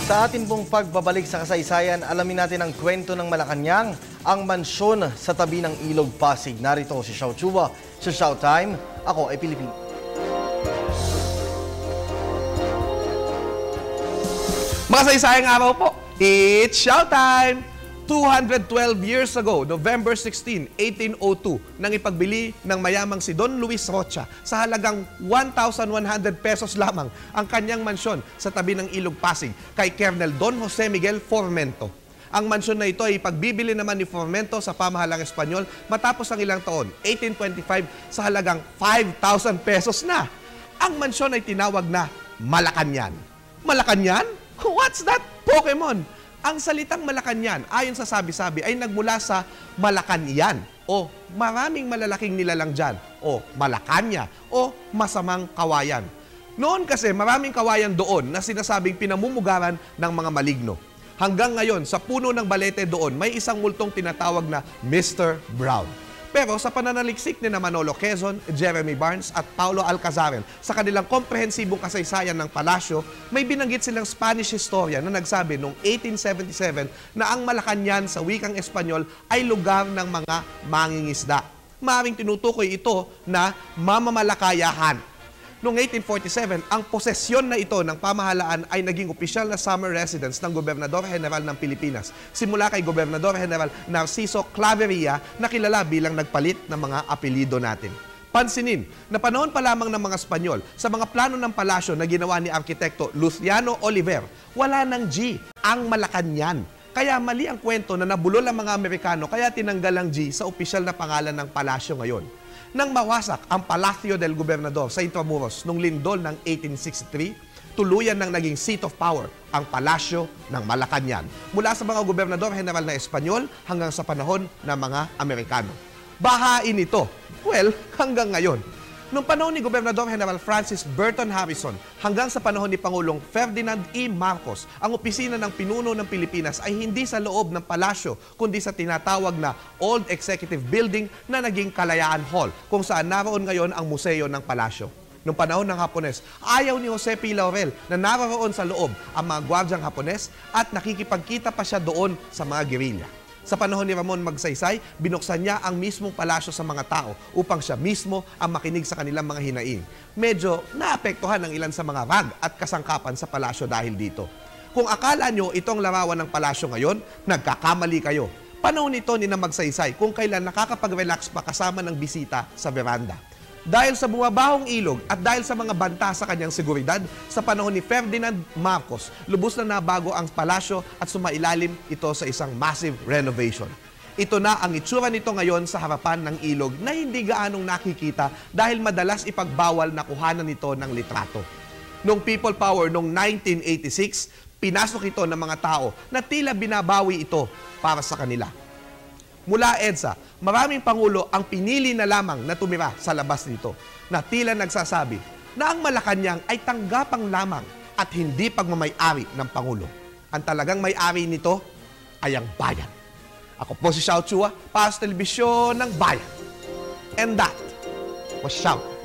Sa ating pong pagbabalik sa kasaysayan, alamin natin ang kwento ng Malacanang, ang mansyon sa tabi ng Ilog Pasig. Narito si Xiao Chua sa Showtime. Ako ay Pilipino. Makasaysayang araw po, it's Showtime! 212 years ago, November 16, 1802, nang ipagbili ng mayamang si Don Luis Rocha sa halagang 1,100 pesos lamang ang kanyang mansyon sa tabi ng Ilog Pasig kay Colonel Don Jose Miguel Formento. Ang mansyon na ito ay ipagbibili naman ni Formento sa pamahalang Espanyol matapos ang ilang taon, 1825, sa halagang 5,000 pesos na. Ang mansyon ay tinawag na Malacanang. Malacanang? What's that? Pokemon! Ang salitang Malacanang, ayon sa sabi-sabi, ay nagmula sa Malacanang o maraming malalaking nilalang dyan o Malacanya o masamang kawayan. Noon kasi maraming kawayan doon na sinasabing pinamumugaran ng mga maligno. Hanggang ngayon, sa puno ng balete doon, may isang multong tinatawag na Mr. Brown. Pero sa pananaliksik ni Manolo Quezon, Jeremy Barnes at Paulo Alcazaren sa kanilang komprehensibong kasaysayan ng palasyo, may binanggit silang Spanish historian na nagsabi noong 1877 na ang Malacanang sa wikang Espanyol ay lugar ng mga mangingisda. Maaaring tinutukoy ito na mamamalakayahan. Noong 1847, ang posesyon na ito ng pamahalaan ay naging opisyal na summer residence ng Gobernador General ng Pilipinas. Simula kay Gobernador General Narciso Claveria na kilala bilang nagpalit ng mga apelido natin. Pansinin na panahon pa lamang ng mga Espanyol sa mga plano ng palasyo na ginawa ni Arkitekto Luciano Oliver, wala ng G ang Malacanang. Kaya mali ang kwento na nabulol ang mga Amerikano kaya tinanggal ang G sa opisyal na pangalan ng palasyo ngayon. Nang mawasak ang Palacio del Gobernador sa Intramuros noong lindol ng 1863, tuluyan nang naging seat of power ang Palasyo ng Malacanang mula sa mga gobernador general na Espanyol hanggang sa panahon ng mga Amerikano. Bahain ito, well, hanggang ngayon. Noong panahon ni Gobernador General Francis Burton Harrison hanggang sa panahon ni Pangulong Ferdinand E. Marcos, ang opisina ng pinuno ng Pilipinas ay hindi sa loob ng palasyo kundi sa tinatawag na Old Executive Building na naging Kalayaan Hall kung saan naroon ngayon ang museo ng palasyo. Noong panahon ng Hapones, ayaw ni Jose P. Laurel na naroon sa loob ang mga gwardyang Hapones at nakikipagkita pa siya doon sa mga gerilya. Sa panahon ni Ramon Magsaysay, binuksan niya ang mismong palasyo sa mga tao upang siya mismo ang makinig sa kanilang mga hinaing. Medyo naapektuhan ng ilan sa mga rag at kasangkapan sa palasyo dahil dito. Kung akala nyo itong larawan ng palasyo ngayon, nagkakamali kayo. Panahon nito ni Magsaysay kung kailan nakakapag-relax pa kasama ng bisita sa veranda. Dahil sa bumabahong ilog at dahil sa mga banta sa kanyang seguridad, sa panahon ni Ferdinand Marcos, lubos na nabago ang palasyo at sumailalim ito sa isang massive renovation. Ito na ang itsura nito ngayon sa harapan ng ilog na hindi gaanong nakikita dahil madalas ipagbawal na kuhanan nito ng litrato. Noong People Power noong 1986, pinasok ito ng mga tao na tila binabawi ito para sa kanila. Mula EDSA, maraming pangulo ang pinili na lamang na tumira sa labas nito na tila nagsasabi na ang Malacanang ay tanggapang lamang at hindi pagmamay-ari ng Pangulo. Ang talagang may-ari nito ay ang bayan. Ako po si Xiao Chua para sa Telebisyon ng Bayan. And that was Xiao.